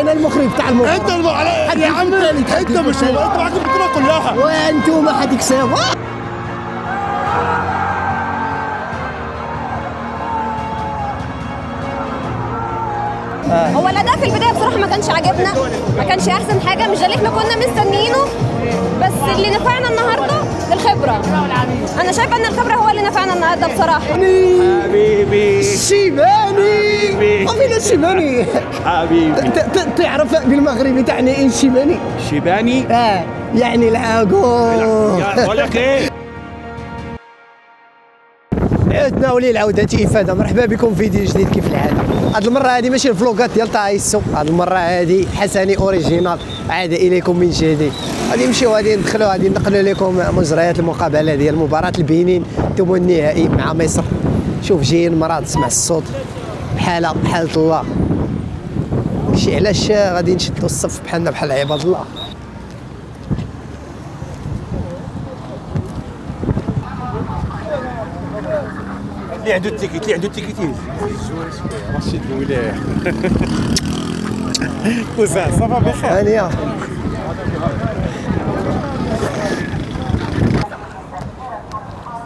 انا المخرج تاع المباراه. انت يا عم انت مش انت معاك البطوله كلها وانتم حتكسبوا. هو الاداء في البدايه بصراحه ما كانش عاجبنا، ما كانش احسن حاجه، مش ده اللي احنا كنا مستنيينه. بس اللي نفعنا النهارده الخبره. انا شايفه ان الخبره هو اللي نفعنا النهارده بصراحه. حبيبي شيباني وفين الشيباني؟ حبيبي تعرف بالمغربي تعني ايه شيباني؟ شيباني يعني العاقول. بقول لك ايه، عدنا وللعودة إفادة. مرحبا بكم في فيديو جديد كيف العادة. هاد المرة هادي ماشي الفلوقات ديال طايسو، هاد المرة هادي حسني أوريجينال عاد إليكم من جديد. غادي نمشيو غادي ندخلو غادي نقلو لكم مجريات المقابلة ديال مباراة البنين ثم النهائي مع مصر. شوف جايين مراد تسمع الصوت حالة الله. داكشي علاش غادي نشدو الصف بحالنا بحال عباد الله. اللي عنده التيكيتيز رشيد مولاه وسع صافا بخير هانية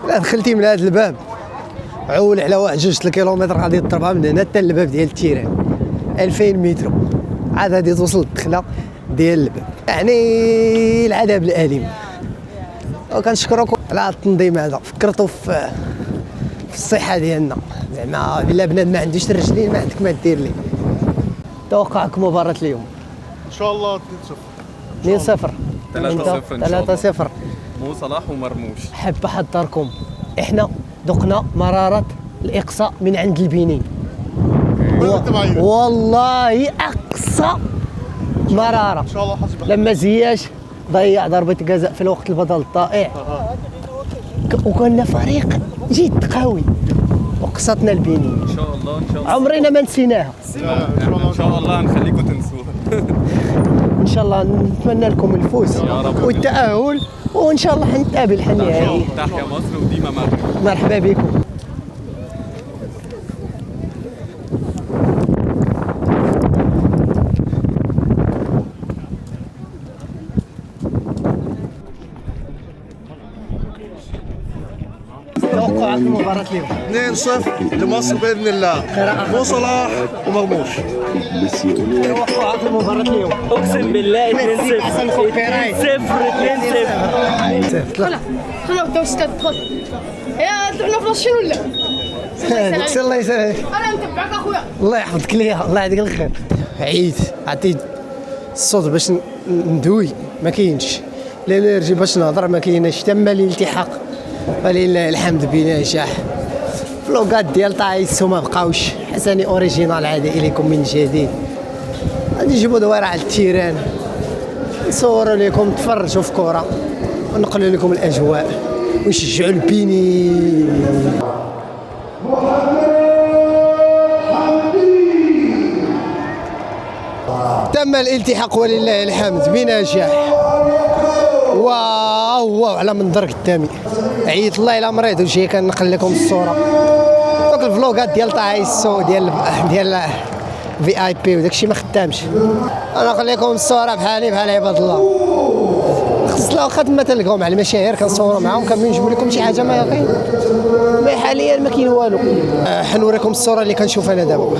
لا دخلتي من هذا الباب عول على واحد 2 كيلومتر غادي تضربها من هنا حتى الباب ديال التيران 2000 متر عاد غادي توصل الدخله ديال الباب. يعني العذاب الاليم. وكنشكركم على التنظيم هذا، فكرتوا في الصحه ديالنا. زعما بلا بنادم ما عندوش الرجلين ما عندك ما دير ليه. توقعك مباراه اليوم؟ ان شاء الله 2-0 3-0 مو صلاح ومرموش. حب احضركم احنا ذقنا مراره الاقصاء من عند البنين. والله اقصى مراره. ان شاء الله حسب لما زياش ضيع ضربه جزاء في الوقت البدل الضائع. وكنا فريق جد قوي وقصتنا البنين. ان شاء الله عمرنا ما نسيناها. ان شاء الله نخليكم تنسوها. ان شاء الله نتمنى لكم الفوز والتاهل وان شاء الله حنتقابل حنيا. تحيا مصر وديما مغرب. مرحبا بكم. توقعات مباراة اليوم 2-0 لمصر باذن الله. مو صلاح ومرموش. توقعات مباراة اليوم. اقسم بالله 2-0 حسن خوفيراي 2-0 انا قدام ستاد خد يا احنا فلاشين ولا الله يسلمك. انا متبعك اخويا. الله يحفظك ليها الله يعطيك الخير. عييت عطيت الصوت باش ندوي ما كاينش الانرجي باش نهضر ما كايناش تم الالتحاق ولله الحمد بنجاح. فلوقات ديال طايسو ما بقاوش. حسني اوريجينال عاد اليكم من جديد. غادي نجيبو دوار على التيران نصوروا لكم تفرجوا في كره ونقلوا لكم الاجواء ونشجعوا البنين. تم الالتحاق ولله الحمد بنجاح. واو على منظر قدامي عييت الله الا مريض وجاي كنقل لكم الصوره. دوك الفلوقات ديال طايسو ديال في اي بي وداكشي ما خدامش. انا نخليكم الصوره بحالي بحال عباد الله. خص لو خدمه تلقاو مع المشاهير كنصوروا معاهم كنجيبوا لكم شي حاجه ما يقين ما حاليا ما كاين والو. حنوريكم الصوره اللي كنشوف انا دابا.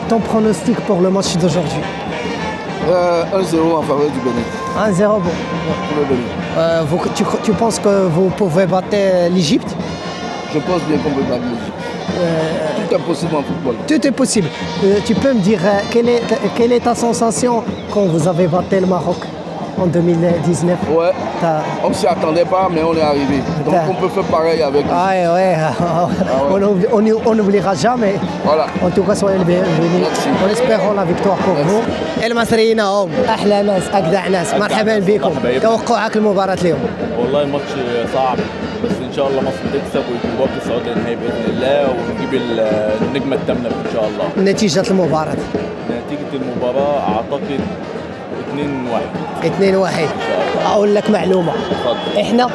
ton pronostic pour le match d'aujourd'hui? 1-0 en faveur du Bénin. 1-0. Bon. Pour le Bénin. Tu penses que vous pouvez battre l'Égypte? Je pense bien qu'on peut battre l'Égypte. Tout est possible en football. Tout est possible. Tu peux me dire quelle est ta sensation quand vous avez battu le Maroc en 2019? Ouais, T'as- on s'y attendait pas, mais on est arrivé. Donc T'as- on peut faire pareil avec eux. ouais. On n'oubliera jamais. Voilà. En tout cas, soyez les bienvenus. Merci. En espérant la victoire pour Merci. vous. المصريين هم احلى ناس اجدع ناس مرحبا بكم. توقعك المباراة اليوم؟ والله الماتش صعب بس ان شاء الله مصر تكسب ويكون برضه السعوديه النهائي باذن الله ونجيب النجمه الثامنه ان شاء الله. نتيجة المباراة نتيجه المباراه اعتقد 2-1. 2-1. اقول لك معلومة. اتفضل. احنا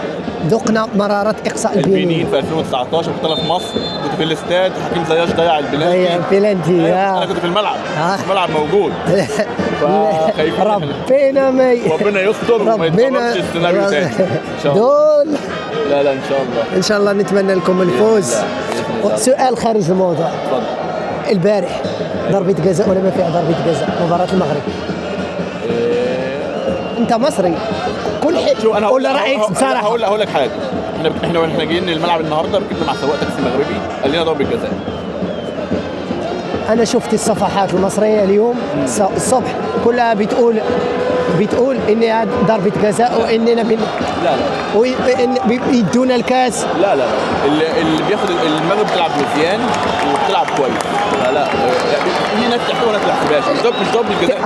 ذقنا مرارة اقصاء البنين البنين. في 2019 كنت انا في مصر كنت في الاستاد حكيم زياش ضيع البلانتي. هي بلانتي انا كنت في الملعب الملعب موجود. فخايفين ربنا ما ربنا يستر وما يتكررش السيناريو تاني ان شاء الله. دول لا ان شاء الله. ان شاء الله نتمنى لكم الفوز. سؤال خارج الموضوع. اتفضل. البارح ضربة جزاء ولا ما فيها ضربة جزاء مباراة المغرب؟ انت مصري كل شو انا قول رايك بصراحه. هقول لك حاجه. احنا جايين الملعب النهارده ركبنا مع سواق تاكسي مغربي قال لنا ضربه جزاء. انا شفت الصفحات المصريه اليوم الصبح كلها بتقول ان ضربه جزاء واننا لا يدونا الكاس. لا اللي بياخد المغرب بتلعب مزيان وبتلعب كويس. لا في ناس بتحسبها وناس ما بتحسبهاش مش ضربه الجزاء.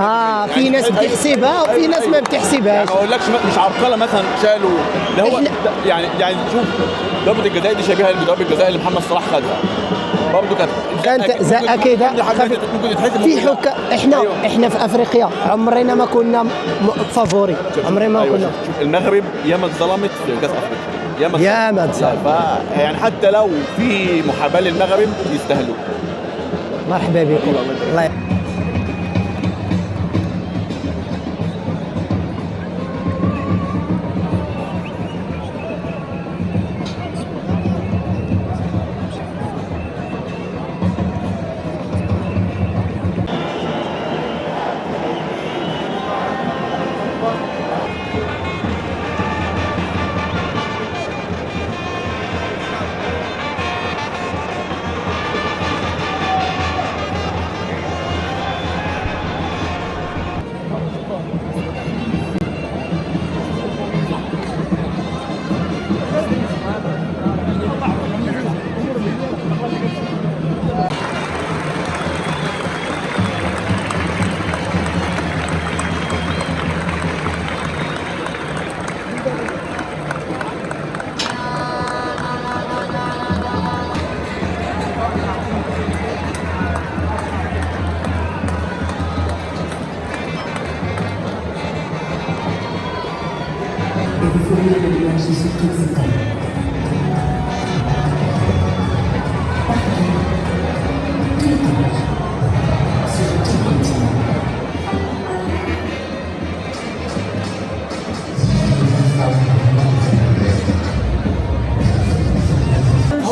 في ناس بتحسبها وفي ناس ما بتحسبهاش. يعني ما اقولكش مش عرقله مثلا شالوا ده هو يعني شوف ضربه الجزاء دي شبيهه بضربه الجزاء اللي محمد صلاح خدها برضه كانت زقه كده ممكن يتحسب في حكا. احنا في افريقيا عمرنا ما كنا فافوري. عمرنا ما كنا. شوف المغرب ياما اتظلمت في كاس افريقيا ياما اتظلمت. يعني حتى لو في محاباه للمغرب يستاهلوا. مرحبا بكم.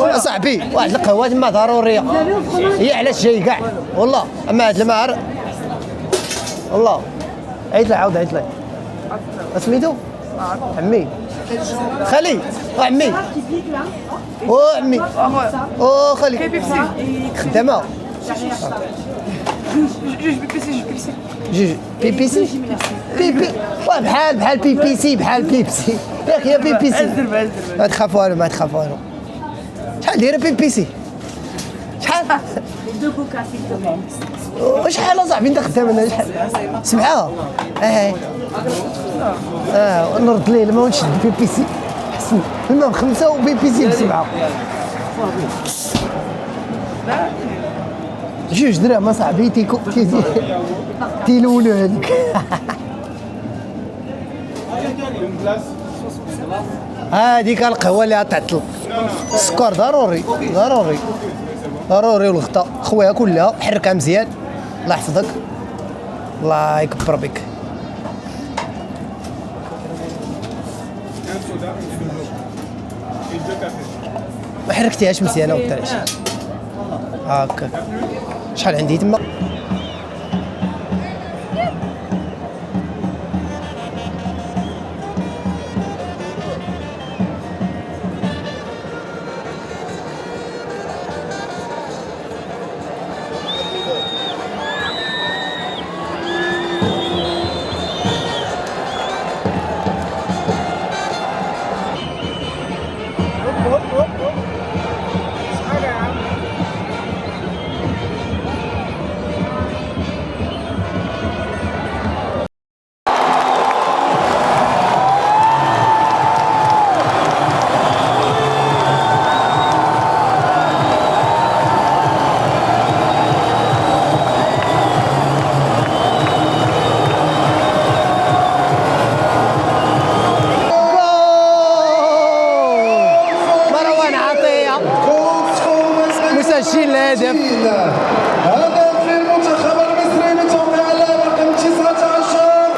الله صاحبي واحد القهوه تما ضروريه. هي علاش جاي كاع والله. اما هاد المهر والله عيط له عاود عيط له. سميتو عمي خالي عمي عمي خالي خدامه جوج بيبيسي بحال بيبيسي بحال بيبسي ياك يا بيبيسي. ما تخافوا والو ما تخافوا والو. شحال دايره بيبيسي؟ شحال؟ وشحال اصاحبي انت خدام انا شحال؟ 7 نرد ليه ما ونشد بيبيسي حسن المهم 5 وبيبيسي ب7 جوج دراهم اصاحبي تيلولو هذيك. هذيك القهوه اللي غتعطل. السكر ضروري والغطاء خويا كلها حركها مزيان. الله يحفظك الله يكبر بك. ما حركتيهاش مزيانه والدرج هاكا. شحال عندي تما؟ تسجيل الهدف. هدف للمنتخب المصري بتوقيع اللاعب رقم 19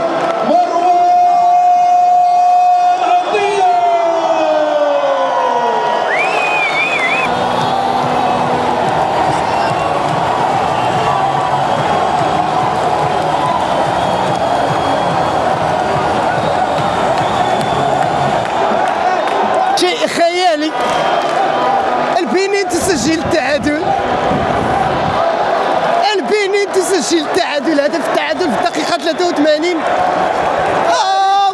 مروان عطية. شيء خيالي. البنين تسجل التعادل. البنين تسجل التعادل. هدف التعادل في الدقيقة 83.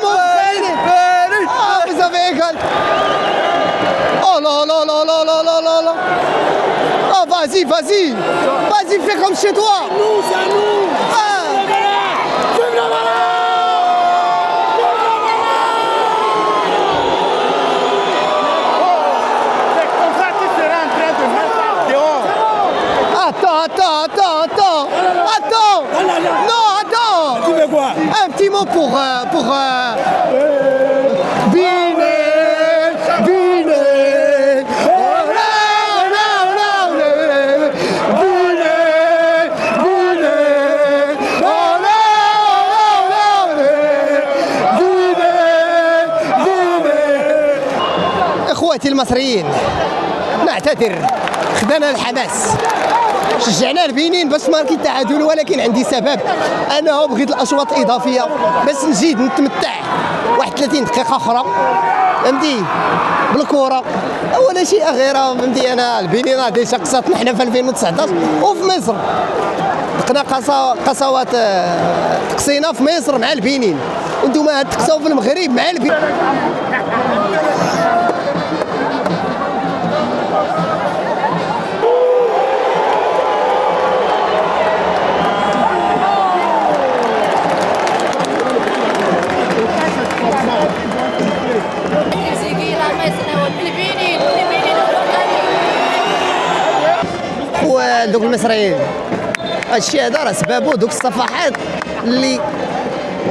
مستحيل. بزاف ايكال. Oh là là là là là là là là. Oh vas-y, vas-y. Vas-y, fais comme chez toi. C'est à nous. Attends. Non, attends. Tu fais quoi? Un petit mot pour Binet. Oh là là là. Binet. Oh là là là. Binet. اخواتي المصريين نعتذر، خدانا الحماس، شجعنا البنين باش ماركي التعادل، ولكن عندي سبب انه بغيت الاشواط الاضافيه باش نزيد نتمتع 31 دقيقه اخرى، فهمتي، بالكره ولا شيء غير، فهمتي. انا البنين ديجا قصاتنا حنا في 2019 وفي مصر، لقنا قسوات تقصينا في مصر مع البنين، وانتم تقصاو في المغرب مع البنين. دوك المصريين هادشي هذا راه سبابو دوك الصفحات اللي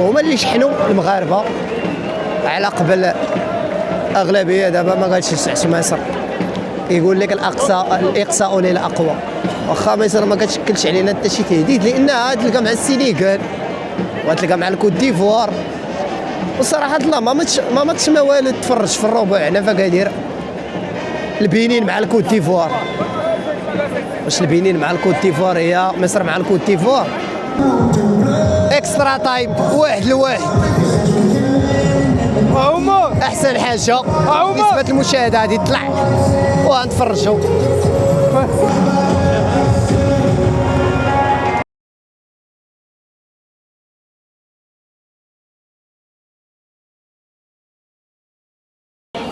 هما اللي شحنوا المغاربه على قبل اغلبيه دابا ما كتشجعش مصر، يقول لك الاقصاء للاقوى، واخا مصر ما كتشكلش علينا حتى شي تهديد، لانها تلقى مع السينيغال وتلقى مع الكوت ديفوار، وصراحه الله ما ماتش ما والو تفرج في الربع هنا فكادير البنين مع الكوت ديفوار. واش البنين مع الكوت ديفوار هي مصر مع الكوت ديفوار؟ اكسترا تايم 1-1. احسن حاجه نسبه المشاهده غادي تطلع وغنتفرجوا.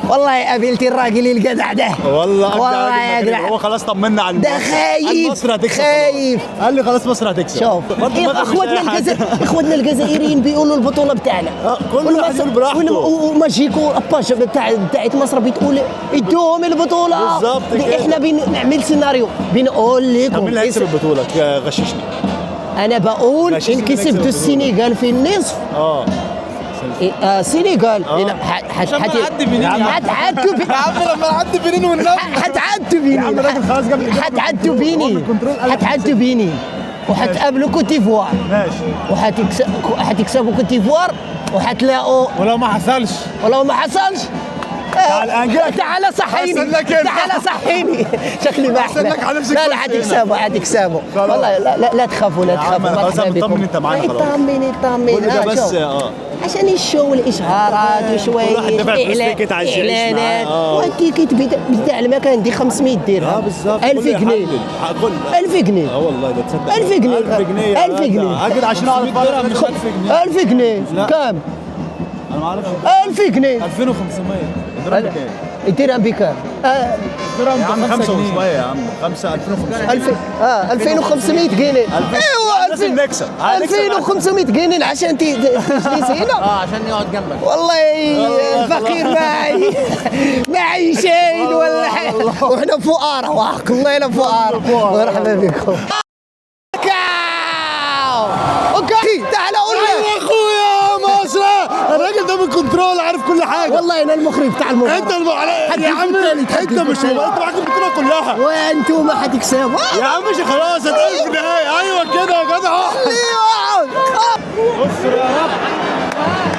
والله قابلتي الراجل الجدع ده، والله يا جدع هو خلاص طمنا على ده خايف. قال لي خلاص مصر هتكسب. شوف اخواتنا الجزائريين بيقولوا البطوله بتاعنا، كل واحد براحته، وماجيكو الباج بتاعت مصر بتقول ادوهم البطوله بالظبط كده. احنا بنعمل سيناريو بنقول لكم مين اللي هيكسب البطوله؟ غششني. انا بقول ان كسبتوا السنغال في النصف السنغال هتعدوا بنين هتعدوا بنين وحتقابلوا كوت ديفوار، ماشي، وحتكسبوا كوت ديفوار وحتلاقوا، ولو ما حصلش تعال صحيني شكلي ما احسن. لا حتكسبوا والله، لا تخافوا مرحبا بكم. انت معانا خلاص، اطمن بس عشان الشو والاشهارات وشويه اعلانات، والتيكيت بتاع المكان دي 500 درهم، بالظبط 1000 جنيه 1000 جنيه والله ده تصدق 1000 جنيه اجد عشان اعرف 1000 جنيه كام؟ انا ما اعرفش. 1000 جنيه 2500 الدرهم بكام؟ الدرهم بكام؟ الدرهم ب 5 وشويه يا عم، 2500 2500 جنيه. ايوه لازم نكسب 2500 جنيه عشان تجلس هنا، عشان يقعد جنبك. والله الفقير معي شيء ولا حاجه، واحنا فقراء وحق الله انا فقراء. مرحبا بكم. اوكي تعال قول لي اخويا مصر الراجل ده عامل كنترول، عارف كل حاجه. والله انا المخرج بتاع المباراه. انت يا عم انت مش انت معاك البطوله كلها، وانتم هتكسبوا يا عم. مش خلاص هتقف في النهايه. ايوه كده يا جدع. استر يا رب.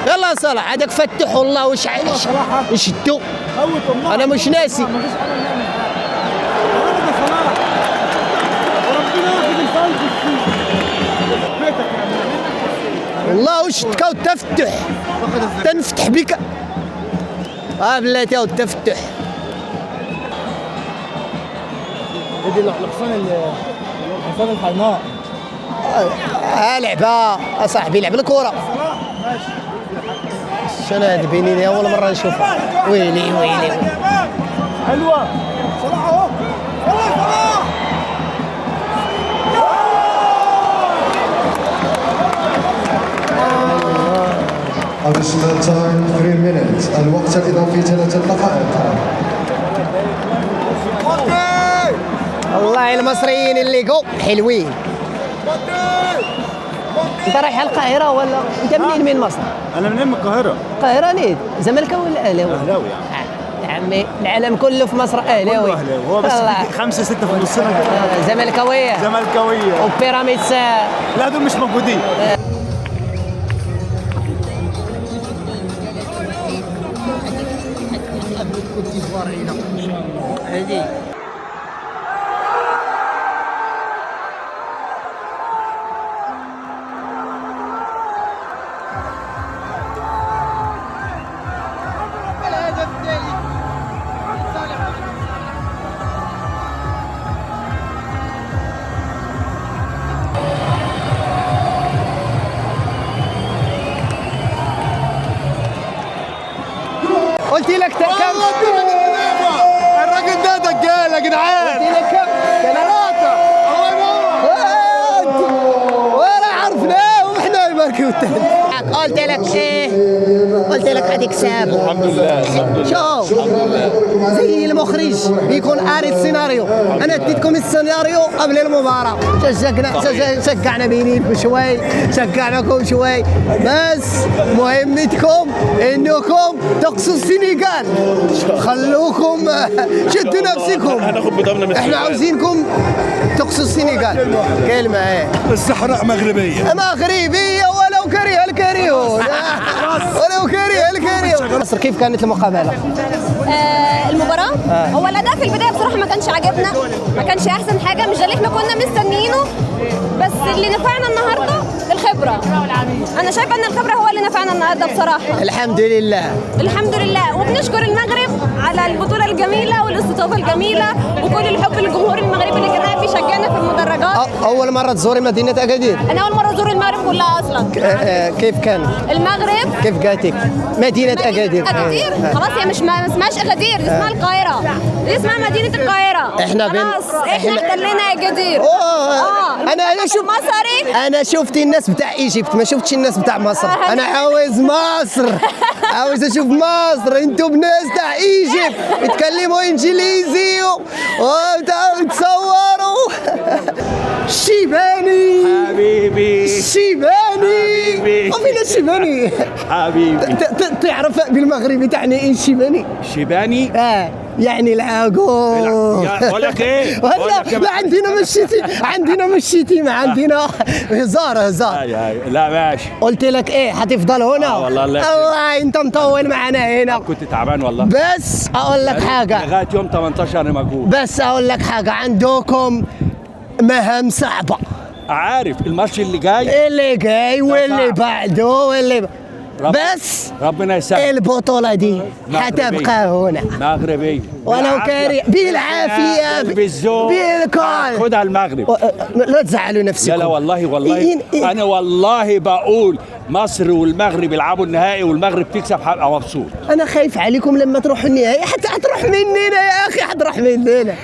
يلا يا صلاح هذاك فتحوا الله وشدوا. انا مش ناسي. والله وشدك وتفتح تنفتح بك. بلاتي وتفتح. ادي الحصان الحمراء. لعبه صاحبي لعب الكره. شنو هاد بينيني اول مره نشوفها. ويلي ويلي حلوه. صلاح اهو. صلاح. Additional time 3 minutes. الوقت الإضافي 3 دقائق. والله المصريين اللي جو حلوين. انت رايح القاهره ولا انت منين من مصر؟ انا من القاهره. القاهره نيد زملكاوي ولا اهلاوي؟ اهلاوي يا عمي العالم كله في مصر اهلاوي. اهلاوي هو بس 5 6 في نصنا كده. زملكاويه. زملكاويه. وبيراميدز. لا دول مش موجودين. قلت لك كم؟ الراجل ده دجال يا جدعان. قلت لك كم؟ 3. الله ينور. ولا عرفناه واحنا يباركوا الثاني. قلت لك ايه؟ قلت لك هتكسب. الحمد لله الحمد لله. شوف زي المخرج بيكون قاري السيناريو. انا اديتكم السيناريو قبل المباراه. شجعنا بينيكم شوي، شجعناكم شوي، بس مهمتكم انكم تقصوا السنغال. خلوكم شدوا نفسكم. هناخد بضمن من احنا عاوزينكم تقصوا السنغال. كلمه ايه؟ الصحراء مغربيه. مغربيه ولو كره الكريهون. ولو كره الكريهون. مصر كيف كانت المقابله؟ المباراة هو الأداء في البداية بصراحة ما كانش عاجبنا، ما كانش أحسن حاجة، مش ده اللي احنا كنا مستنيينه، بس اللي نفعنا النهاردة الخبرة. أنا شايفة إن الخبرة هو اللي نفعنا النهاردة بصراحة. الحمد لله. الحمد لله، وبنشكر المغرب على البطولة الجميلة والاستضافة الجميلة وكل الحب للجمهور المغربي اللي كان قاعد بيشجعنا في المدرجات. أول مرة تزوري مدينة أكادير؟ أنا أول مرة أزور المغرب كلها أصلا. كيف كان؟ المغرب كيف جاتك؟ مدينة أكادير. أكادير؟ خلاص هي مش ما اسمهاش أكادير، دي اسمها القاهرة. دي اسمها مدينة القاهرة. احنا خلاص احنا احتلنا أكادير. أنا شفت الناس بتاع إيجيبت، ما شفتش الناس بتاع مصر. أنا عاوز مصر. عاوز أشوف مصر. أنتوا بناس بتاع إيجيبت بيتكلموا إنجليزي وتصوروا. الشيباني حبيبي. الشيباني. وفين الشيباني؟ حبيبي. تعرف بالمغربي تعني إيه الشيباني؟ شيباني. يعني العقول. بقول لك ايه؟ لا عندنا مش شتيمة، عندنا مش شتيمة، عندنا هزار. لا ماشي. قلت لك ايه هتفضل هنا؟ والله الله انت مطول معانا هنا. كنت تعبان والله. بس اقول لك حاجة، لغاية يوم 18 انا موجود. بس اقول لك حاجة، عندكم مهام صعبة. عارف الماتش اللي جاي واللي بعده واللي بس ربنا يسهل. البطولة دي هتبقى هنا مغربي ولو كاري بالعافية بالذوق بالكل. خدها المغرب. لا تزعلوا نفسكم. لا والله انا والله بقول مصر والمغرب يلعبوا النهائي والمغرب تكسب هبقى مبسوط. انا خايف عليكم لما تروحوا النهائي، حتى هتروح مننا يا اخي، هتروح مننا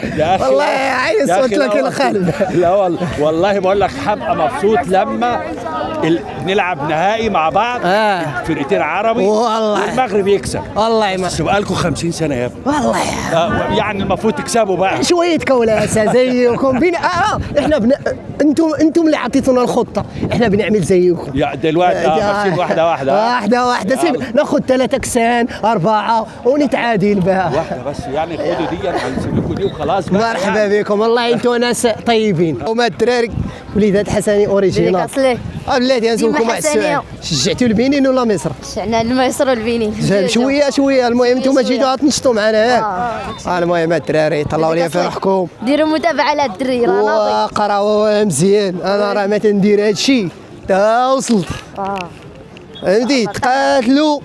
والله. عايز صوت لك القلب. لا والله بقول لك هبقى مبسوط لما نلعب نهائي مع بعض فرقتين عربي والله. والمغرب يكسب. والله ما بس بقالكم 50 سنه يا ابني. والله يعني المفروض تكسبوا بقى. شويه كولاسه زيكم احنا انتم اللي عطيتونا الخطه، احنا بنعمل زيكم. يا دلوقتي ماشيين واحده واحده سيب ناخذ 3 كسان 4 ونتعادل بها. واحده بس يعني خدوا دي هنسيب لكم دي وخلاص بقى. مرحبا بكم، والله انتم ناس طيبين. وما الدراري وليدات حسني اوريجينال. بلاتي نسولكم واحد السؤال، شجعتوا البنين ولا مصر؟ شعنا الميسر والبنين. شويه المهم انتم جيتوا تنشطوا معنا. المهم الدراري طلعوا لي في روحكم، ديروا متابعه للدري راه ناضي. وقراو مزيان. انا راه ما تندير هادشي تا وصلت. فهمتي تقاتلوا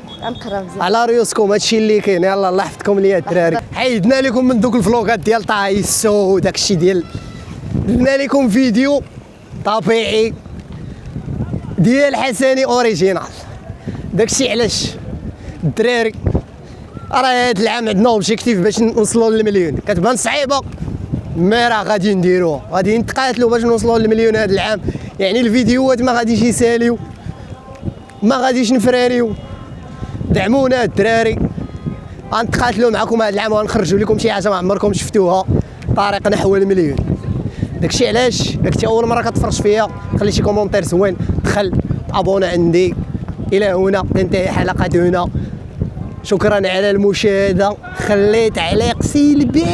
على ريوسكم، هادشي اللي كاين. يلا الله يحفظكم ليا الدراري. حيدنا لكم من دوك الفلوغات ديال طايسو وداك الشيء ديال، درنا لكم فيديو طبيعي ديال حسني اوريجينال. داكشي علاش الدراري راه هاد العام عندنا اوبجيكتيف باش نوصلوا للمليون. كتبان صعيبه مي راه غادي نديروها، غادي نتقاتلوا باش نوصلوا للمليون هاد العام. يعني الفيديوهات ما غاديش يساليو، ما غاديش نفراريو. دعمونا الدراري، غنتقاتلوا معكم هاد العام وغنخرجوا لكم شي حاجه ما عمركم شفتوها، طريق نحو المليون. داكشي علاش كنتي اول مره كتفرج فيا خلي شي كومونتير زوين، دخل ابونا عندي. الى هنا تنتهي حلقتنا، شكرا على المشاهده. خلي تعليق سلبي.